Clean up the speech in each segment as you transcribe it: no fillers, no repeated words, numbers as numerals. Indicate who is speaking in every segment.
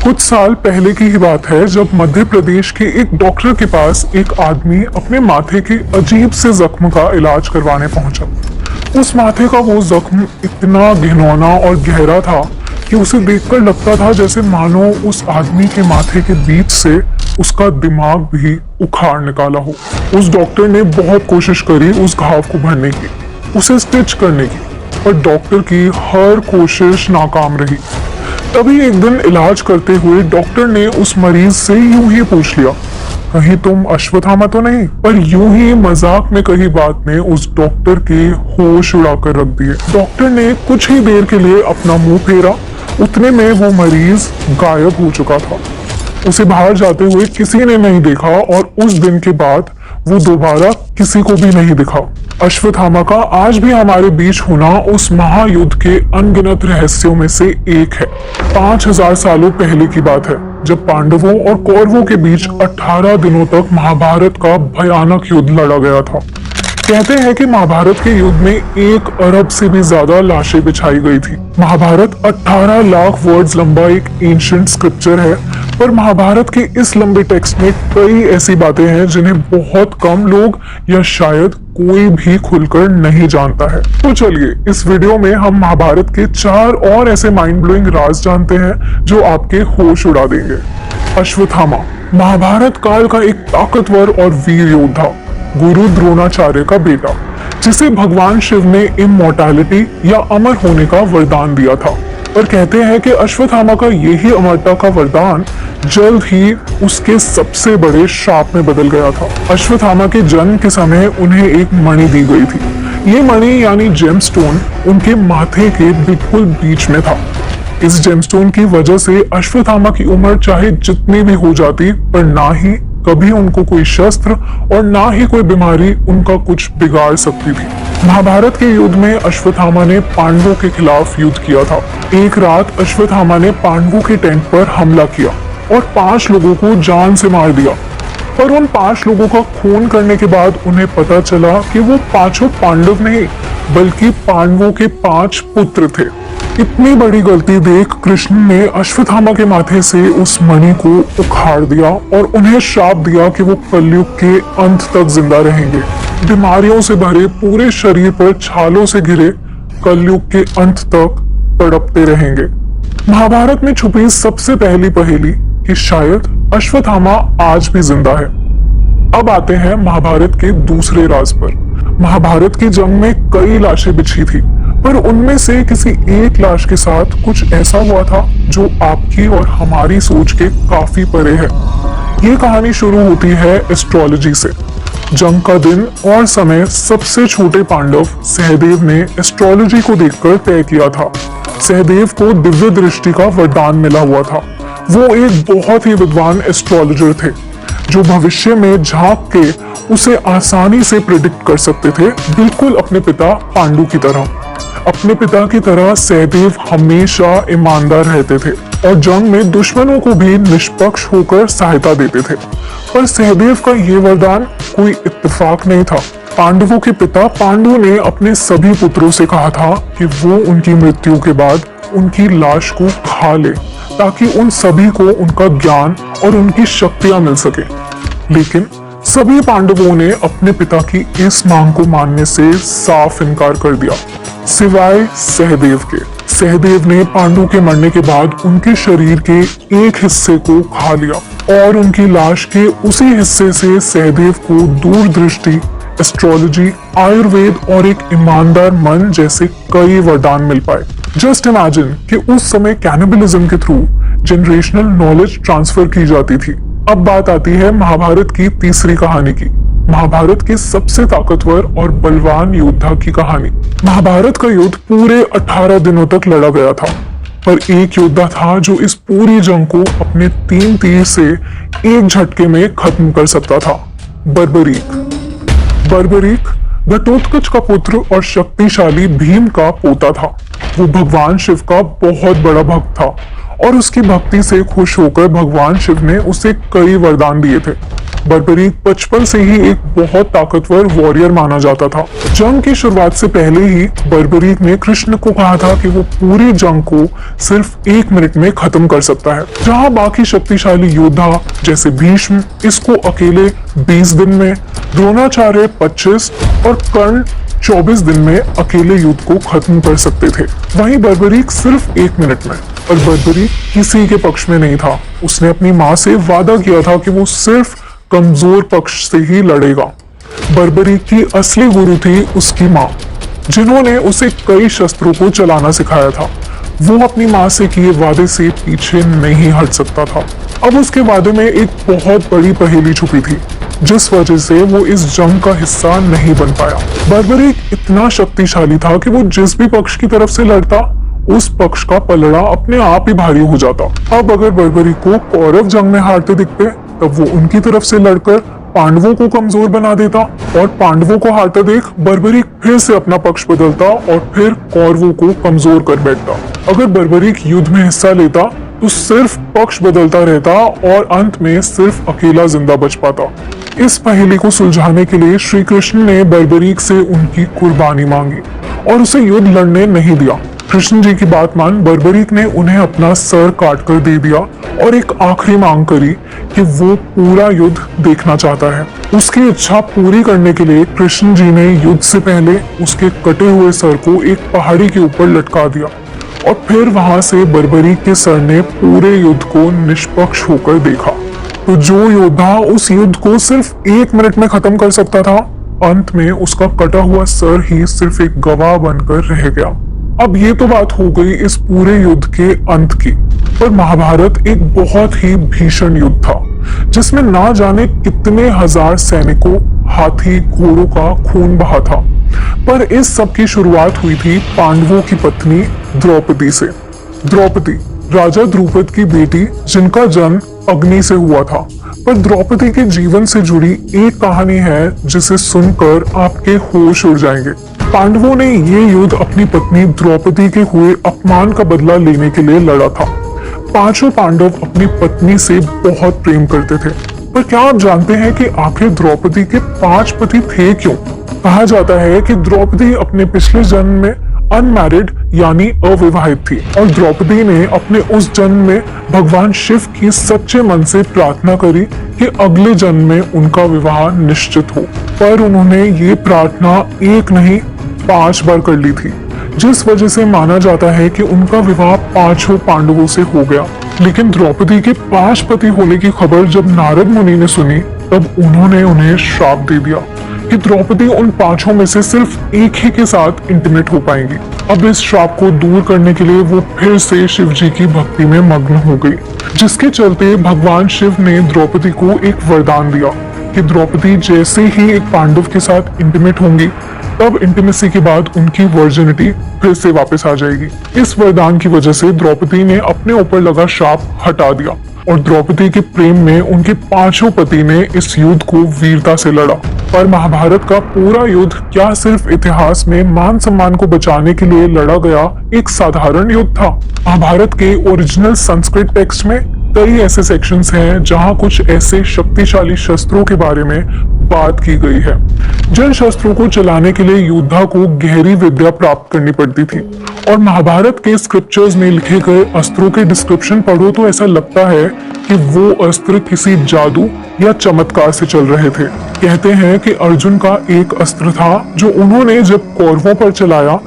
Speaker 1: कुछ साल पहले की ही बात है जब मध्य प्रदेश के एक डॉक्टर के पास एक आदमी अपने माथे के अजीब से जख्म का इलाज करवाने पहुंचा। उस माथे का वो जख्म इतना घिनौना और गहरा था कि उसे देखकर लगता था जैसे मानो उस आदमी के माथे के बीच से उसका दिमाग भी उखाड़ निकाला हो। उस डॉक्टर ने बहुत कोशिश करी उस घाव को भरने की, उसे स्टिच करने की, पर डॉक्टर की हर कोशिश नाकाम रही। तभी एक दिन इलाज करते हुए डॉक्टर ने उस मरीज से यूं ही पूछ लिया, कहीं तुम अश्वत्थामा तो नहीं? पर यूं ही मजाक में कही बात ने उस डॉक्टर के होश उड़ाकर रख दिए। डॉक्टर ने कुछ ही देर के लिए अपना मुंह फेरा, उतने में वो मरीज गायब हो चुका था। उसे बाहर जाते हुए किसी ने नहीं देखा और उस दिन के बाद वो दोबारा किसी को भी नहीं दिखा। अश्वत्थामा का आज भी हमारे बीच होना उस महायुद्ध के अनगिनत रहस्यों में से एक है। 5000 सालों पहले की बात है जब पांडवों और कौरवों के बीच 18 दिनों तक महाभारत का भयानक युद्ध लड़ा गया था। कहते हैं कि महाभारत के युद्ध में 1 अरब से भी ज्यादा लाशें बिछाई गई थी। महाभारत 18 लाख वर्ड्स लंबा एक एंशिएंट स्क्रिप्चर है, पर महाभारत के इस लंबे टेक्स्ट में कई ऐसी बातें हैं जिन्हें बहुत कम लोग या शायद कोई भी खुलकर नहीं जानता है। तो चलिए इस वीडियो में हम महाभारत के 4 और ऐसे माइंड ब्लोइंग राज जानते हैं जो आपके होश उड़ा देंगे। अश्वत्थामा महाभारत काल का एक ताकतवर और वीर योद्धा, गुरु द्रोणाचार्य का बेटा, जिसे भगवान शिव ने इमॉर्टैलिटी या अमर होने का वरदान दिया था। और कहते हैं कि अश्वत्थामा का यही अमरता का वरदान जल्द ही उसके सबसे बड़े श्राप में बदल गया था। अश्वत्थामा के जन्म के समय उन्हें एक मणि दी गई थी। ये मणि यानी जेमस्टोन उनके माथे के बिल्कुल बीच में था। इस जेमस्टोन की वजह से अश्वत्थामा की उम्र चाहे जितनी भी हो जाती, पर ना ही कभी उनको कोई शस्त्र और ना ही कोई बीमारी उनका कुछ बिगाड़ सकती थी। महाभारत के युद्ध में अश्वत्थामा ने पांडवों के खिलाफ युद्ध किया था। एक रात अश्वत्थामा ने पांडवों के टेंट पर हमला किया और 5 लोगों को जान से मार दिया। पर उन 5 लोगों का खून करने के बाद उन्हें पता चला कि वो 5 पांडव नहीं बल्कि पांडवों के 5 पुत्र थे। इतनी बड़ी गलती देख कृष्ण ने अश्वत्थामा के माथे से उस मणि को उखाड़ दिया और उन्हें श्राप दिया कि वो कलयुग के अंत तक जिंदा रहेंगे। बीमारियों से भरे पूरे शरीर पर छालों से घिरे कलयुग के अंत तक तड़पते रहेंगे। महाभारत में छुपी सबसे पहली पहेली कि शायद अश्वत्थामा आज भी जिंदा है। अब आते हैं महाभारत के दूसरे राज पर। महाभारत की जंग में कई लाशें बिछी थी, पर उनमें से किसी एक लाश के साथ कुछ ऐसा हुआ था जो आपकी और हमारी सोच के काफी परे है। ये कहानी शुरू होती है एस्ट्रोलॉजी से। जंग का दिन और समय सबसे छोटे पांडव सहदेव ने एस्ट्रोलॉजी को देखकर तय किया था। सहदेव को दिव्य दृष्टि का वरदान मिला हुआ था। वो एक बहुत ही विद्वान एस्ट्रोलॉजर थे जो भविष्य में झांक के उसे आसानी से प्रिडिक्ट कर सकते थे, बिल्कुल अपने पिता पांडु की तरह। अपने पिता की तरह सहदेव हमेशा ईमानदार रहते थे और जंग में दुश्मनों को भी निष्पक्ष होकर सहायता देते थे। पर सहदेव का ये वरदान कोई इत्तेफाक नहीं था। पांडवों के पिता पांडु ने अपने सभी पुत्रों से कहा था कि वो उनकी मृत्यु के बाद उनकी लाश को खा ले ताकि उन सभी को उनका ज्ञान और उनकी शक्तियां मिल सके। लेकिन सभी पांडवों ने अपने पिता की इस मांग को मानने से साफ इनकार कर दिया, सिवाय सहदेव के। सहदेव ने पांडु के मरने के बाद उनके शरीर के एक हिस्से को खा लिया और उनकी लाश के उसी हिस्से से सहदेव को दूरदृष्टि, एस्ट्रोलॉजी, आयुर्वेद और एक ईमानदार मन जैसे कई वरदान मिल पाए। जस्ट इमेजिन कि उस समय कैनिबलिज्म के थ्रू जनरेशनल नॉलेज ट्रांसफर की जाती थी। अब बात आती है महाभारत की तीसरी कहानी की, महाभारत के सबसे ताकतवर और बलवान योद्धा की कहानी। महाभारत का युद्ध पूरे 18 दिनों तक लड़ा गया था, पर एक योद्धा था जो इस पूरी जंग को अपने 3 तीर से एक झटके में खत्म कर सकता था, बर्बरीक। बर्बरीक घटोत्कच का पुत्र और शक्तिशाली भीम का पोता था। वो भगवान शिव का बहुत बड़ा भक्त था और उसकी भक्ति से खुश होकर भगवान शिव ने उसे कई वरदान दिए थे। बर्बरीक बचपन से ही एक बहुत ताकतवर वॉरियर माना जाता था। जंग की शुरुआत से पहले ही बर्बरीक ने कृष्ण को कहा था कि वो पूरी जंग को सिर्फ 1 मिनट में खत्म कर सकता है, जहां बाकी शक्तिशाली योद्धा जैसे भीष्म इसको अकेले 20 दिन में, द्रोणाचार्य 25 और कर्ण 24 दिन में अकेले युद्ध को खत्म कर सकते थे। वहीं बर्बरीक सिर्फ 1 मिनट में। पर बर्बरीक किसी के पक्ष में नहीं था। उसने अपनी माँ से वादा किया था कि वो सिर्फ कमजोर पक्ष से ही लड़ेगा। बर्बरीक की असली गुरु थी उसकी माँ, जिन्होंने उसे कई शस्त्रों को चलाना सिखाया था। वो अपनी माँ से किए वादे से पीछे नहीं हट सकता था। अब उसके वादे में एक बहुत बड़ी पहेली छुपी थी, जिस वजह से वो इस जंग का हिस्सा नहीं बन पाया। बर्बरीक इतना शक्तिशाली था कि वो जिस भी पक्ष की तरफ से लड़ता, उस पक्ष का पलड़ा अपने आप ही भारी हो जाता। अब अगर बर्बरीक को कौरव जंग में हारते दिखते, तब वो उनकी तरफ से लड़कर पांडवों को कमजोर बना देता और पांडवों को हारता देख बर्बरीक फिर से अपना पक्ष बदलता और फिर कौरवों को कमजोर कर बैठता। अगर बर्बरीक युद्ध में हिस्सा लेता तो सिर्फ पक्ष बदलता रहता और अंत में सिर्फ अकेला जिंदा बच पाता। इस पहेली को सुलझाने के लिए श्री कृष्ण ने बर्बरीक से उनकी कुर्बानी मांगी और उसे युद्ध लड़ने नहीं दिया। कृष्ण जी की बात मान बर्बरीक ने उन्हें अपना सर काट कर दे दिया और एक आखिरी मांग करी कि वो पूरा युद्ध देखना चाहता है। उसकी इच्छा पूरी करने के लिए कृष्ण जी ने युद्ध से पहले उसके कटे हुए सर को एक पहाड़ी के ऊपर लटका दिया और फिर वहां से बर्बरीक के सर ने पूरे युद्ध को निष्पक्ष होकर देखा। तो जो योद्धा उस युद्ध को सिर्फ 1 मिनट में खत्म कर सकता था, अंत में उसका कटा हुआ सर ही सिर्फ एक गवाह बनकर रह गया। अब ये तो बात हो गई इस पूरे युद्ध के अंत की, पर महाभारत एक बहुत ही भीषण युद्ध था, जिसमें ना जाने कितने हजार सैनिकों, हाथी, घोड़ों का खून बहा था। पर इस सब की शुरुआत हुई थी पांडवों की पत्नी द्रौपदी से। द्रौपदी राजा द्रुपद की बेटी, जिनका जन्म अग्नि से हुआ था। पर द्रौपदी के जीवन से जुड़ी एक कहानी है जिसे सुनकर आपके होश उड़ जाएंगे। पांडवों ने ये युद्ध अपनी पत्नी द्रौपदी के हुए अपमान का बदला लेने के लिए लड़ा था। पांचों पांडव अपनी पत्नी से बहुत प्रेम करते थे। पर क्या आप जानते हैं कि आखिर द्रौपदी के 5 पति थे क्यों? कहा जाता है कि द्रौपदी अपने पिछले जन्म में अनमैरिड यानी अविवाहित थी और द्रौपदी ने अपने उस जन्म में भगवान शिव की सच्चे मन से प्रार्थना करी कि अगले जन्म में उनका विवाह निश्चित हो। पर उन्होंने ये प्रार्थना 1 नहीं 5 बार कर ली थी, जिस वजह से माना जाता है कि उनका विवाह 5 पांडवों से हो गया। लेकिन द्रौपदी के 5 पति होने की खबर जब नारद मुनि ने सुनी, तब उन्होंने उन्हें श्राप दे दिया कि द्रौपदी उन 5 में से सिर्फ एक ही के साथ इंटीमेट हो पाएंगी। अब इस श्राप को दूर करने के लिए वो फिर से शिव जी की भक्ति में मग्न हो गई, जिसके चलते भगवान शिव ने द्रौपदी को एक वरदान दिया कि द्रौपदी जैसे ही एक पांडव के साथ इंटीमेट होंगी, तब इंटीमेसी के बाद उनकी वर्जिनिटी फिर से वापस आ जाएगी। इस वरदान की वजह से द्रौपदी ने अपने ऊपर लगा श्राप हटा दिया और द्रौपदी के प्रेम में उनके 5 पति ने इस युद्ध को वीरता से लड़ा। पर महाभारत का पूरा युद्ध क्या सिर्फ इतिहास में मान सम्मान को बचाने के लिए लड़ा गया एक साधारण युद्ध था? महाभारत के ओरिजिनल संस्कृत टेक्स्ट में कई ऐसे सेक्शंस हैं जहां कुछ ऐसे शक्तिशाली शस्त्रों के बारे में बात की गई है। जिन शस्त्रों को चलाने के लिए योद्धा को गहरी विद्या प्राप्त करनी पड़ती थी। और महाभारत के स्क्रिप्चर्स में लिखे गए अस्त्रों के डिस्क्रिप्शन पढ़ो तो ऐसा लगता है कि वो अस्त्र किसी जादू या चमत्कार से चल रहे थे। कहते हैं कि अर्जुन का एक अस्त्र था जो उन्होंने जब कौरवों पर चलाया,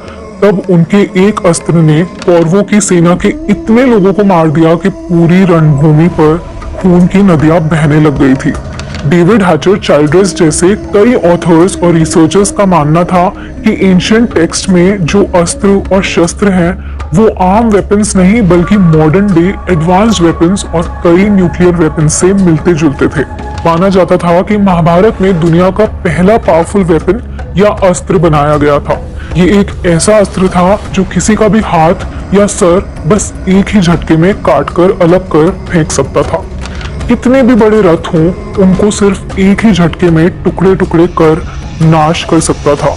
Speaker 1: तब उनके एक अस्त्र ने कौरवों की सेना के इतने लोगों को मार दिया कि पूरी रणभूमि पर खून की नदियां बहने लग गई थी। डेविड हैचर चाइल्ड्रस जैसे कई ऑथर्स और रिसर्चर्स का मानना था कि एंशिएंट टेक्स्ट में जो अस्त्र और शस्त्र हैं वो आर्म वेपन्स नहीं बल्कि मॉडर्न डे एडवांस्ड वेपन्स और कई न्यूक्लियर वेपन्स से मिलते जुलते थे। माना जाता था कि महाभारत में दुनिया का पहला पावरफुल वेपन या अस्त्र बनाया गया था। ये एक ऐसा अस्त्र था जो किसी का भी हाथ या सर बस एक ही झटके में काट कर अलग कर फेंक सकता था। कितने भी बड़े रथ हों, उनको सिर्फ एक ही झटके में टुकड़े टुकड़े कर नाश कर सकता था।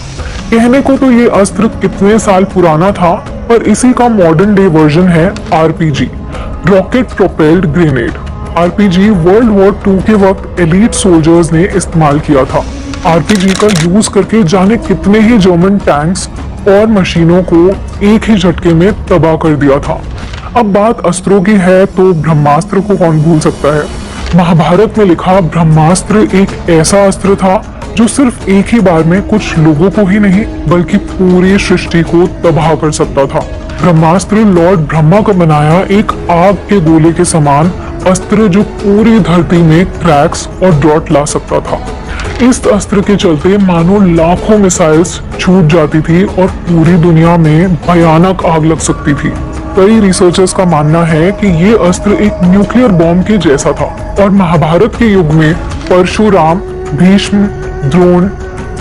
Speaker 1: कहने को तो ये अस्त्र कितने साल पुराना था, पर इसी का मॉडर्न डे वर्जन है RPG, rocket propelled grenade. RPG world war 2 के वक्त एलीट सोल्जर्स ने इस्तेमाल किया था। आरपीजी का यूज करके जाने कितने ही जर्मन टैंक्स और मशीनों को एक ही झटके में तबाह कर दिया था। अब बात अस्त्रों की है तो ब्रह्मास्त्र को कौन भूल सकता है। महाभारत में लिखा ब्रह्मास्त्र एक ऐसा अस्त्र था जो सिर्फ एक ही बार में कुछ लोगों को ही नहीं बल्कि पूरी सृष्टि को तबाह कर सकता था। ब्रह्मास्त्र लॉर्ड ब्रह्मा का बनाया एक आग के गोले के समान अस्त्र जो पूरी धरती में क्रैक्स और ड्रॉट ला सकता था। इस अस्त्र के चलते मानो लाखों मिसाइल्स छूट जाती थी और पूरी दुनिया में भयानक आग लग सकती थी। कई रिसर्चर्स का मानना है कि ये अस्त्र एक न्यूक्लियर बॉम्ब के जैसा था और महाभारत के युग में परशुराम, भीष्म, द्रोण,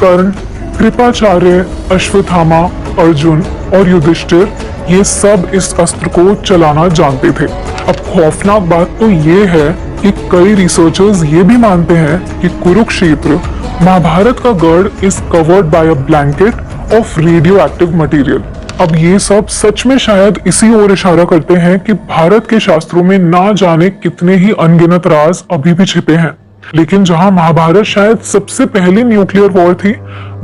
Speaker 1: कर्ण, कृपाचार्य, अश्वत्थामा, अर्जुन और युधिष्ठिर ये सब इस अस्त्र को चलाना जानते थे। अब खौफनाक बात तो ये है कि कई रिसर्चर्स ये भी मानते हैं कि कुरुक्षेत्र, महाभारत का गढ़ is covered by a blanket of radio active material. अब ये सब सच में शायद इसी ओर इशारा करते हैं कि भारत के शास्त्रों में ना जाने कितने ही अनगिनत राज अभी भी छिपे हैं। लेकिन जहां महाभारत शायद सबसे पहली न्यूक्लियर वॉर थी,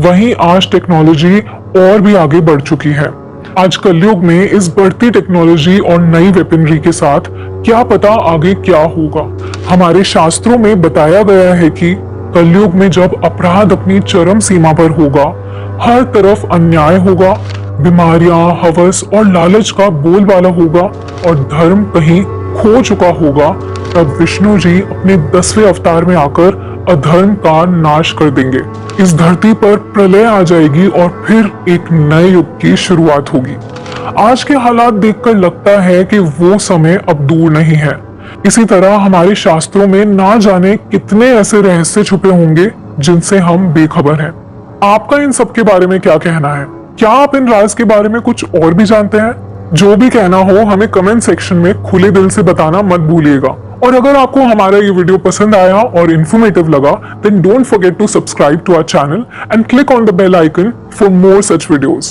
Speaker 1: वहीं आज टेक्नोलॉजी और भी आगे बढ़ चुकी है। आज कलयुग में इस बढ़ती टेक्नोलॉजी और नई वेपनरी के साथ क्या पता आगे क्या होगा। हमारे शास्त्रों में बताया गया है कि कलयुग में जब अपराध अपनी चरम सीमा पर होगा, हर तरफ अन्याय होगा, बीमारियां, हवस और लालच का बोलबाला होगा और धर्म कहीं खो चुका होगा, तब विष्णु जी अपने 10वें अवतार में आकर अधर्म का नाश कर देंगे। इस धरती पर प्रलय आ जाएगी और फिर एक नए युग की शुरुआत होगी। आज के हालात देखकर लगता है कि वो समय अब दूर नहीं है। इसी तरह हमारे शास्त्रों में ना जाने कितने ऐसे रहस्य छुपे होंगे जिनसे हम बेखबर हैं। आपका इन सब के बारे में क्या कहना है? क्या आप इन राज के बारे में कुछ और भी जानते हैं? जो भी कहना हो हमें कमेंट सेक्शन में खुले दिल से बताना मत भूलिएगा। और अगर आपको हमारा ये वीडियो पसंद आया और इन्फॉर्मेटिव लगा, then don't forget to subscribe to our channel and click on the bell icon for more such videos.